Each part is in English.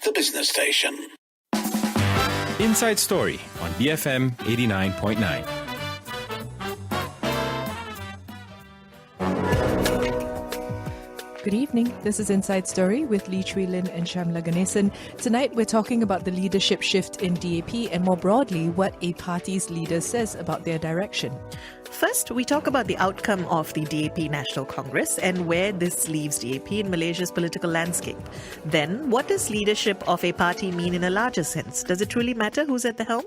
the business station. Inside Story on BFM 89.9. Good evening. This is Inside Story with Chwi, Lynn and Sharmilla Ganesan. Tonight we're talking about the leadership shift in DAP and more broadly what a party's leader says about their direction. First, we talk about the outcome of the DAP National Congress and where this leaves DAP in Malaysia's political landscape. Then, what does leadership of a party mean in a larger sense? Does it truly matter who's at the helm?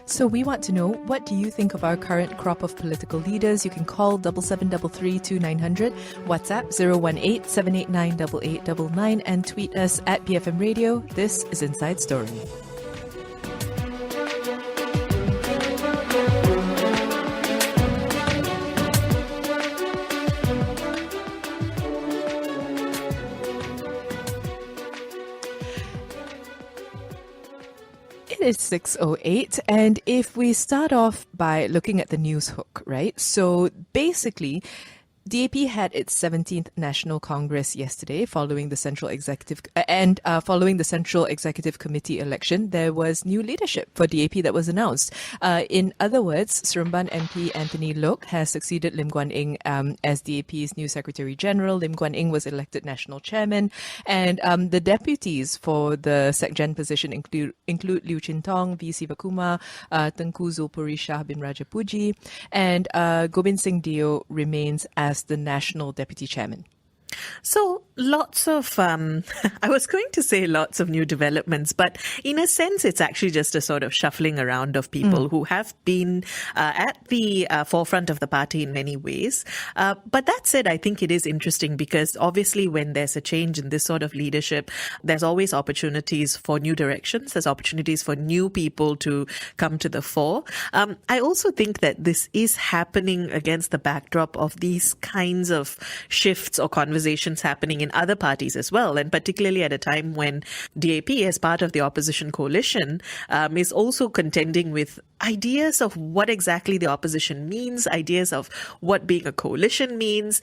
So we want to know, what do you think of our current crop of political leaders? You can call 7733 WhatsApp 018-789-8899 and tweet us at BFM Radio. This is Inside Story. It is 6:08, and if we start off by looking at the news hook, right? So basically, DAP had its 17th National Congress yesterday following the Central Executive Committee election. There was new leadership for DAP that was announced. In other words, Seremban MP Anthony Loke has succeeded Lim Guan Eng as DAP's new Secretary General. Lim Guan Eng was elected National Chairman, and the deputies for the SecGen position include Liu Chin Tong, V. Sivakumar, Tengku Zulpuri Shah bin Rajapuji, and Gobind Singh Dio remains as the National Deputy Chairman. So lots of, I was going to say lots of new developments, but in a sense, it's actually just a sort of shuffling around of people who have been at the forefront of the party in many ways. But that said, I think it is interesting because obviously when there's a change in this sort of leadership, there's always opportunities for new directions. There's opportunities for new people to come to the fore. I also think that this is happening against the backdrop of these kinds of shifts or conversations happening in other parties as well, and particularly at a time when DAP, as part of the opposition coalition, is also contending with ideas of what exactly the opposition means, ideas of what being a coalition means.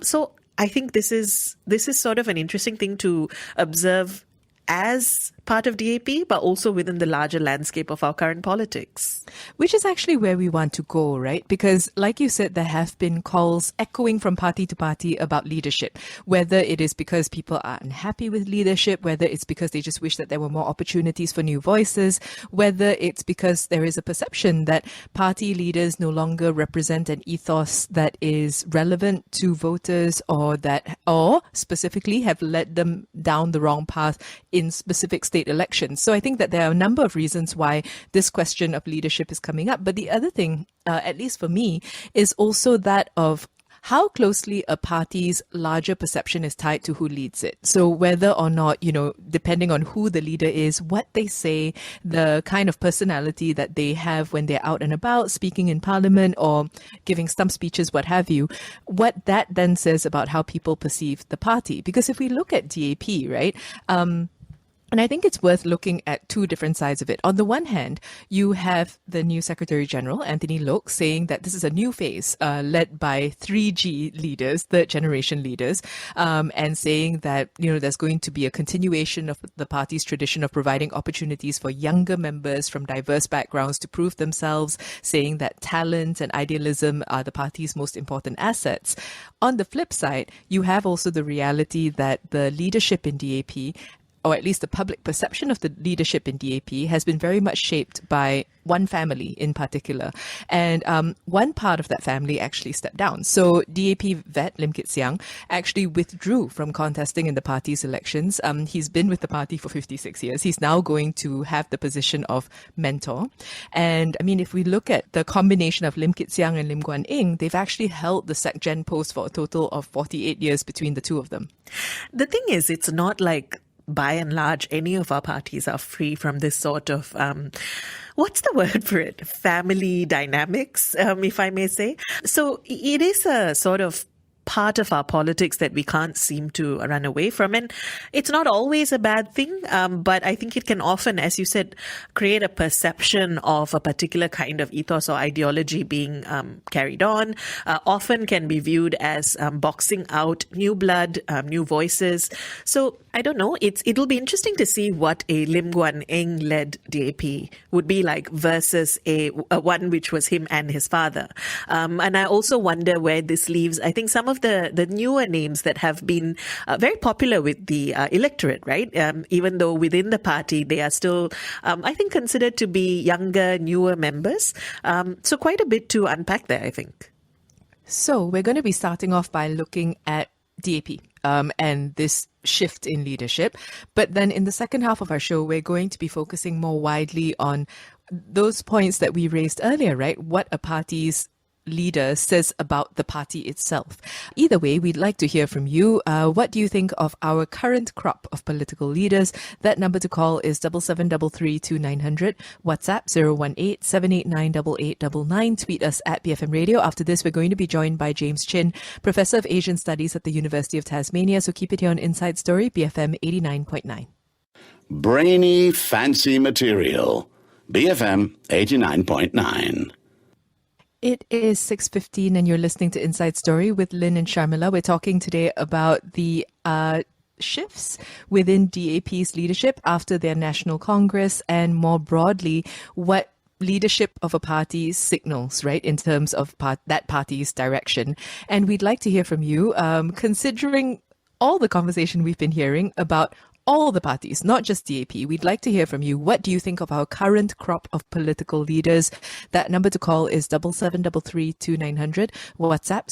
So I think this is sort of an interesting thing to observe as part of DAP, but also within the larger landscape of our current politics. Which is actually where we want to go, right? Because like you said, there have been calls echoing from party to party about leadership, whether it is because people are unhappy with leadership, whether it's because they just wish that there were more opportunities for new voices, whether it's because there is a perception that party leaders no longer represent an ethos that is relevant to voters or specifically have led them down the wrong path in specific state elections. So I think that there are a number of reasons why this question of leadership is coming up. But the other thing, at least for me, is also that of how closely a party's larger perception is tied to who leads it. So whether or not, depending on who the leader is, what they say, the kind of personality that they have when they're out and about, speaking in parliament or giving stump speeches, what have you, what that then says about how people perceive the party. Because if we look at DAP, right, and I think it's worth looking at two different sides of it. On the one hand, you have the new Secretary General, Anthony Loke, saying that this is a new phase led by 3G leaders, third generation leaders, and saying that, there's going to be a continuation of the party's tradition of providing opportunities for younger members from diverse backgrounds to prove themselves, saying that talent and idealism are the party's most important assets. On the flip side, you have also the reality that the leadership in DAP, or at least the public perception of the leadership in DAP, has been very much shaped by one family in particular. And one part of that family actually stepped down. So DAP vet Lim Kit Siang actually withdrew from contesting in the party's elections. He's been with the party for 56 years. He's now going to have the position of mentor. And I mean, if we look at the combination of Lim Kit Siang and Lim Guan Eng, they've actually held the SecGen post for a total of 48 years between the two of them. The thing is, it's not like by and large, any of our parties are free from this sort of, what's the word for it? Family dynamics, if I may say. So it is a sort of part of our politics that we can't seem to run away from. And it's not always a bad thing, but I think it can often, as you said, create a perception of a particular kind of ethos or ideology being carried on, often can be viewed as boxing out new blood, new voices. So I don't know, it'll be interesting to see what a Lim Guan Eng led DAP would be like versus a one which was him and his father. And I also wonder where this leaves, I think, some of the newer names that have been very popular with the electorate, right? Even though within the party, they are still, I think, considered to be younger, newer members. So quite a bit to unpack there, I think. So we're going to be starting off by looking at DAP and this shift in leadership. But then in the second half of our show, we're going to be focusing more widely on those points that we raised earlier, right? What a party's leader says about the party itself. Either way, we'd like to hear from you. What do you think of our current crop of political leaders? That number to call is 77332900. WhatsApp 018-789-8899. Tweet us at BFM Radio. After this, we're going to be joined by James Chin, Professor of Asian Studies at the University of Tasmania. So keep it here on Inside Story, BFM 89.9. Brainy, fancy material. BFM 89.9. It is 6:15 and you're listening to Inside Story with Lynn and Sharmilla. We're talking today about the shifts within DAP's leadership after their National Congress and more broadly, what leadership of a party signals, right, in terms of that party's direction. And we'd like to hear from you, considering all the conversation we've been hearing about all the parties, not just DAP. We'd like to hear from you. What do you think of our current crop of political leaders? That number to call is 77332900. WhatsApp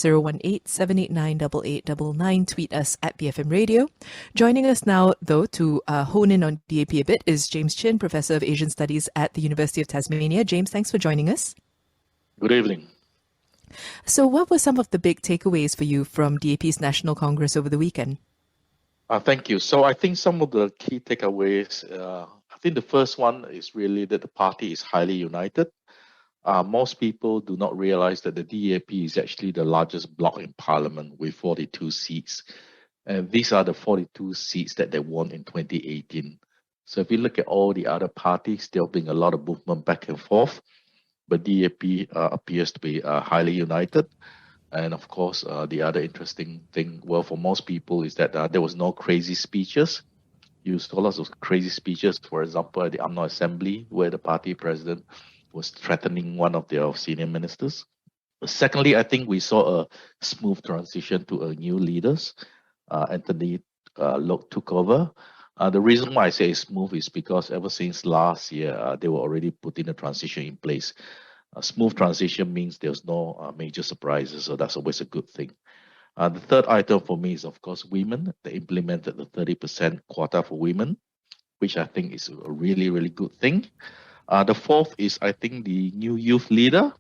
018-789-8899. Tweet us at BFM Radio. Joining us now, though, to hone in on DAP a bit is James Chin, Professor of Asian Studies at the University of Tasmania. James, thanks for joining us. Good evening. So what were some of the big takeaways for you from DAP's National Congress over the weekend? Thank you. So I think some of the key takeaways, I think the first one is really that the party is highly united. Most people do not realize that the DAP is actually the largest bloc in parliament with 42 seats. And these are the 42 seats that they won in 2018. So if you look at all the other parties, there have been a lot of movement back and forth. But DAP appears to be highly united. And of course, the other interesting thing, well, for most people is that there was no crazy speeches. You saw lots of crazy speeches, for example, at the UMNO Assembly, where the party president was threatening one of their senior ministers. Secondly, I think we saw a smooth transition to a new leaders. Anthony Lok took over. The reason why I say smooth is because ever since last year, they were already putting a transition in place. A smooth transition means there's no major surprises, so that's always a good thing. The third item for me is, of course, women. They implemented the 30% quota for women, which I think is a really, really good thing. The fourth is, I think, the new youth leader.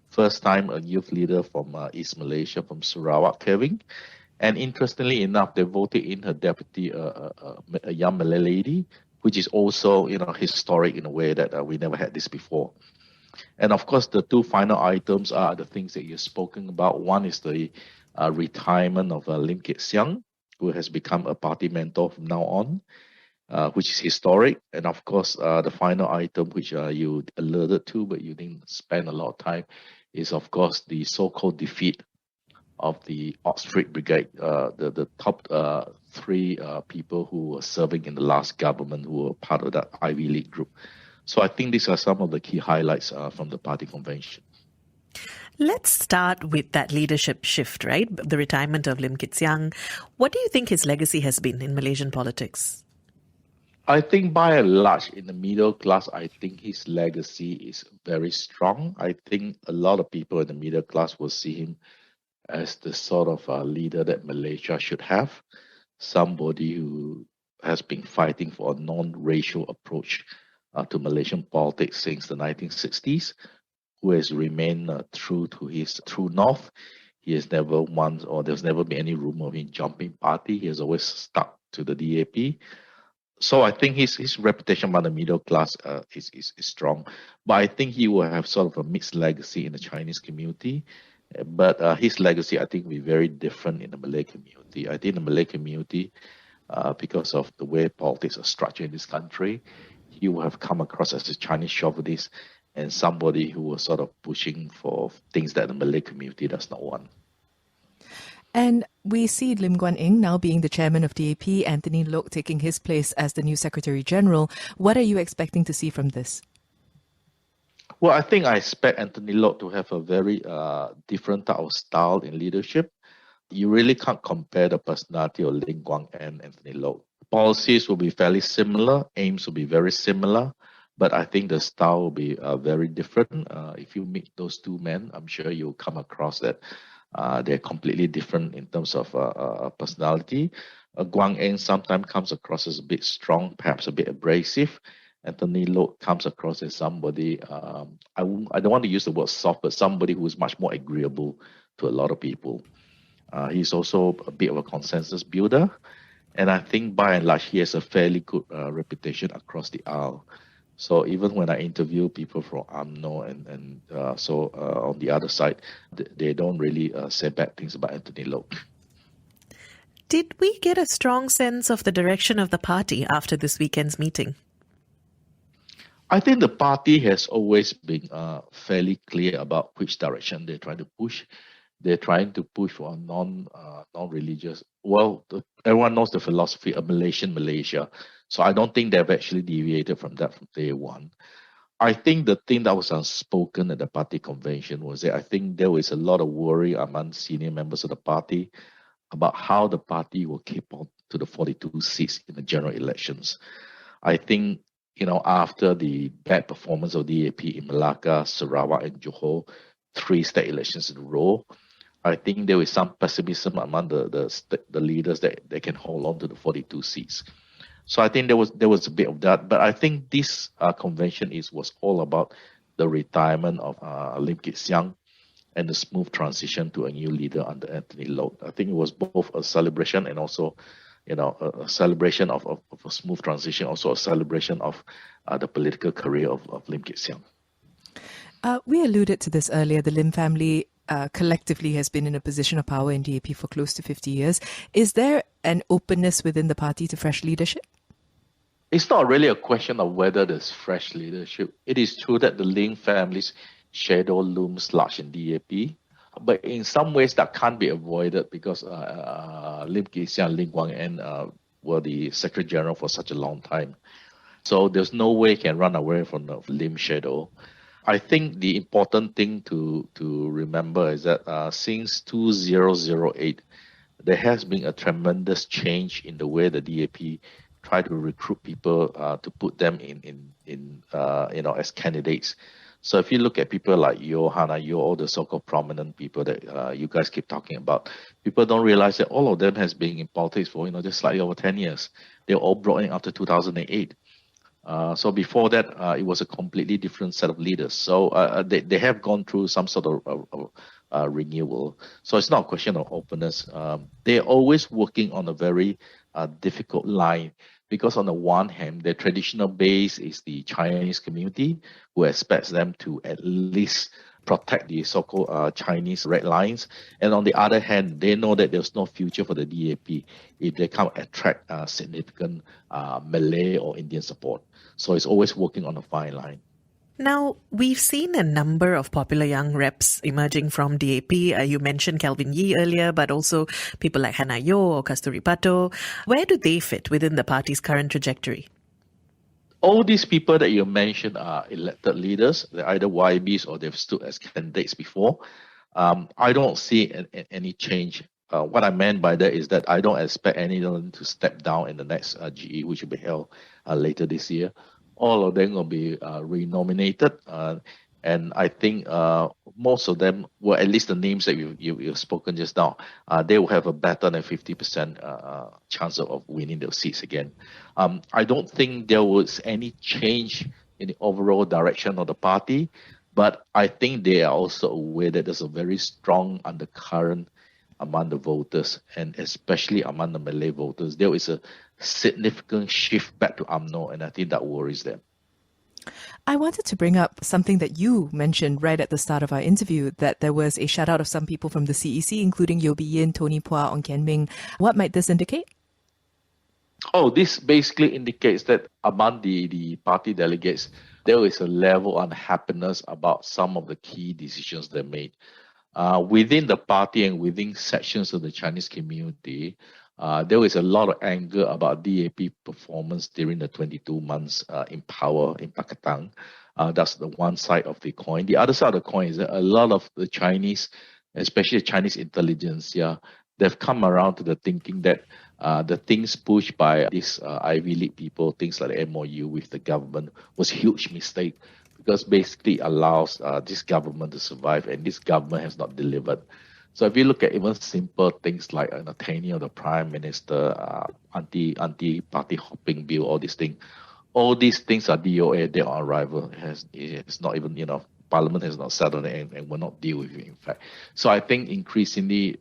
First time a youth leader from East Malaysia, from Sarawak, Kevin. And interestingly enough, they voted in her deputy, a young Malay lady, which is also, historic in a way that we never had this before. And of course, the two final items are the things that you've spoken about. One is the retirement of Lim Kit Siang, who has become a party mentor from now on, which is historic. And of course, the final item, which you alerted to, but you didn't spend a lot of time, is of course the so-called defeat of the Oxford Brigade, the top three people who were serving in the last government who were part of that Ivy League group. So I think these are some of the key highlights from the party convention. Let's start with that leadership shift, right? The retirement of Lim Kit Siang. What do you think his legacy has been in Malaysian politics? I think by and large, in the middle class, I think his legacy is very strong. I think a lot of people in the middle class will see him as the sort of leader that Malaysia should have. Somebody who has been fighting for a non-racial approach to Malaysian politics since the 1960s, who has remained true to his true north. He has never once, or there's never been any rumor of him jumping party. He has always stuck to the DAP. So I think his reputation by the middle class is strong. But I think he will have sort of a mixed legacy in the Chinese community. But his legacy, I think, will be very different in the Malay community. I think the Malay community, because of the way politics are structured in this country, he will have come across as a Chinese chauvinist and somebody who was sort of pushing for things that the Malay community does not want. And we see Lim Guan Eng now being the chairman of DAP, Anthony Loke taking his place as the new Secretary General. What are you expecting to see from this? Well, I think I expect Anthony Loke to have a very different type of style in leadership. You really can't compare the personality of Lim Guan Eng and Anthony Loke. Policies will be fairly similar, aims will be very similar, but I think the style will be very different. If you meet those two men, I'm sure you'll come across that they're completely different in terms of personality. Guan Eng sometimes comes across as a bit strong, perhaps a bit abrasive. Anthony Loke comes across as somebody, I don't want to use the word soft, but somebody who is much more agreeable to a lot of people. He's also a bit of a consensus builder. And I think by and large, he has a fairly good reputation across the aisle. So even when I interview people from UMNO and on the other side, they don't really say bad things about Anthony Loke. Did we get a strong sense of the direction of the party after this weekend's meeting? I think the party has always been fairly clear about which direction they're trying to push. They're trying to push for a non-religious. Well, everyone knows the philosophy of Malaysian Malaysia. So I don't think they've actually deviated from that from day one. I think the thing that was unspoken at the party convention was that I think there was a lot of worry among senior members of the party about how the party will keep on to the 42 seats in the general elections. I think, after the bad performance of DAP in Malacca, Sarawak, and Johor, 3 state elections in a row, I think there was some pessimism among the leaders that they can hold on to the 42 seats. So I think there was a bit of that. But I think this convention was all about the retirement of Lim Kit Siang and the smooth transition to a new leader under Anthony Loke. I think it was both a celebration and also, a celebration of a smooth transition, also a celebration of the political career of Lim Kit Siang. We alluded to this earlier. The Lim family collectively has been in a position of power in DAP for close to 50 years. Is there an openness within the party to fresh leadership? It's not really a question of whether there's fresh leadership. It is true that the Lim family's shadow looms large in DAP, but in some ways that can't be avoided because Lim Kit Siang and Lim Guan Eng were the Secretary General for such a long time. So there's no way you can run away from the Lim shadow. I think the important thing to remember is that since 2008, there has been a tremendous change in the way the DAP try to recruit people to put them in as candidates. So if you look at people like Hana, all the so-called prominent people that you guys keep talking about, people don't realize that all of them has been in politics for just slightly over 10 years. They were all brought in after 2008. So before that, it was a completely different set of leaders. So they have gone through some sort of renewal. So it's not a question of openness. They're always working on a very difficult line because on the one hand, their traditional base is the Chinese community who expects them to at least protect the so-called Chinese red lines. And on the other hand, they know that there's no future for the DAP if they can't attract significant Malay or Indian support. So it's always working on a fine line. Now, we've seen a number of popular young reps emerging from DAP. You mentioned Kelvin Yee earlier, but also people like Hannah Yeoh or Kasturi Pato. Where do they fit within the party's current trajectory? All these people that you mentioned are elected leaders. They're either YBs or they've stood as candidates before. I don't see any change. What I meant by that is that I don't expect anyone to step down in the next GE, which will be held later this year. All of them will be renominated. And I think most of them, well, at least the names that you've spoken just now, they will have a better than 50% chance of winning those seats again. I don't think there was any change in the overall direction of the party, but I think they are also aware that there's a very strong undercurrent among the voters, and especially among the Malay voters. There is a significant shift back to UMNO, and I think that worries them. I wanted to bring up something that you mentioned right at the start of our interview, that there was a shout out of some people from the CEC, including Yeo Bee Yin, Tony Phua, Ong Kian Ming. What might this indicate? Oh, this basically indicates that among the party delegates, there is a level of unhappiness about some of the key decisions they made. Within the party and within sections of the Chinese community, there is a lot of anger about DAP performance during the 22 months in power in Pakistan. That's the one side of the coin. The other side of the coin is that a lot of the Chinese, especially the Chinese intelligentsia, they've come around to the thinking that the things pushed by these Ivy League people, things like the MOU with the government, was a huge mistake because basically allows this government to survive, and this government has not delivered. So if you look at even simple things like an tenure of the prime minister, anti-party hopping bill, all these things are DOA, dead on arrival. It's not even, Parliament has not settled it and will not deal with it, in fact. So I think increasingly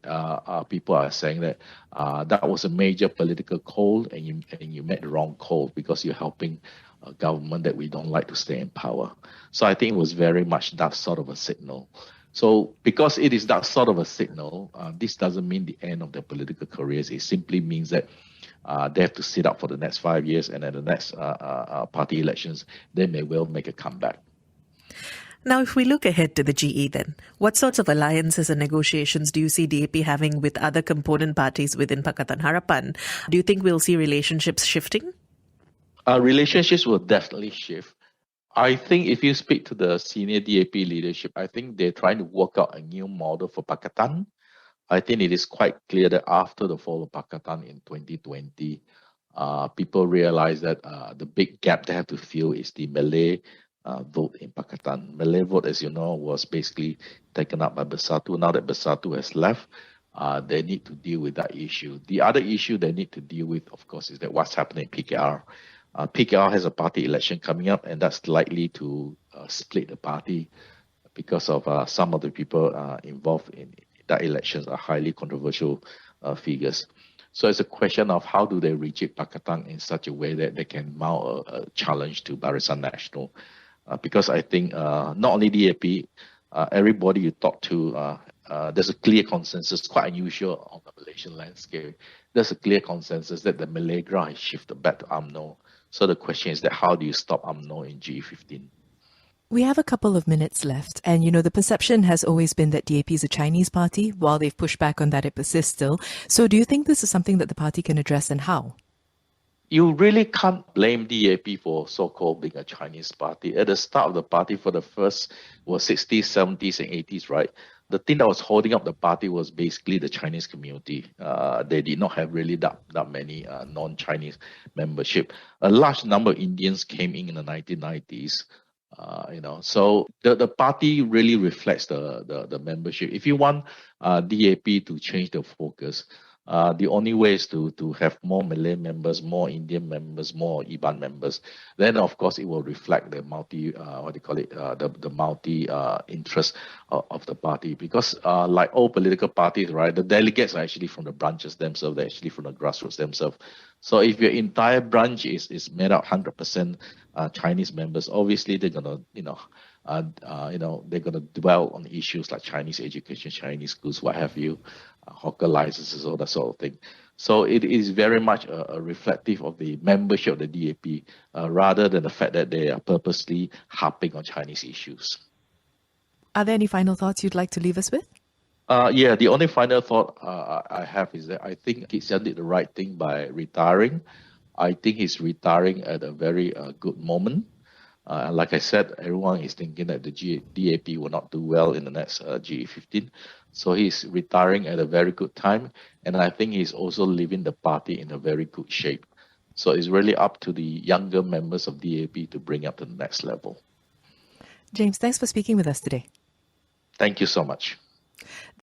people are saying that that was a major political call, and you made the wrong call because you're helping a government that we don't like to stay in power. So I think it was very much that sort of a signal. So because it is that sort of a signal, this doesn't mean the end of their political careers. It simply means that they have to sit up for the next 5 years, and at the next party elections, they may well make a comeback. Now, if we look ahead to the GE then, what sorts of alliances and negotiations do you see DAP having with other component parties within Pakatan Harapan? Do you think we'll see relationships shifting? Relationships will definitely shift. I think if you speak to the senior DAP leadership, I think they're trying to work out a new model for Pakatan. I think it is quite clear that after the fall of Pakatan in 2020, people realize that the big gap they have to fill is the Malay vote in Pakatan. Malay vote, as you know, was basically taken up by Bersatu. Now that Bersatu has left, they need to deal with that issue. The other issue they need to deal with, of course, is that what's happening in PKR. PKR has a party election coming up, and that's likely to split the party because of some of the people involved in that elections are highly controversial figures. So it's a question of how do they reject Pakatan in such a way that they can mount a challenge to Barisan Nasional. Because I think not only DAP, everybody you talk to, there's a clear consensus, quite unusual on the Malaysian landscape. There's a clear consensus that the Malay ground has shifted back to UMNO. So the question is that how do you stop UMNO in G15? We have a couple of minutes left, and the perception has always been that DAP is a Chinese party. While they've pushed back on that, it persists still. So do you think this is something that the party can address, and how? You really can't blame DAP for so-called being a Chinese party. At the start of the party, for the first 60s, 70s, and 80s, right? The thing that was holding up the party was basically the Chinese community. They did not have really that many non-Chinese membership. A large number of Indians came in the 1990s. So the party really reflects the membership. If you want DAP to change the focus, the only way is to have more Malay members, more Indian members, more IBAN members. Then, of course, it will reflect the the multi interest of the party. Because like all political parties, right, the delegates are actually from the branches themselves. They're actually from the grassroots themselves. So if your entire branch is made up 100% Chinese members, obviously they're gonna, they're gonna dwell on issues like Chinese education, Chinese schools, what have you, hawker licenses, all that sort of thing. So it is very much a reflective of the membership of the DAP, rather than the fact that they are purposely harping on Chinese issues. Are there any final thoughts you'd like to leave us with? The only final thought I have is that I think Kit Siang did the right thing by retiring. I think he's retiring at a very good moment. And like I said, everyone is thinking that the DAP will not do well in the next G15. So he's retiring at a very good time. And I think he's also leaving the party in a very good shape. So it's really up to the younger members of DAP to bring up to the next level. James, thanks for speaking with us today. Thank you so much.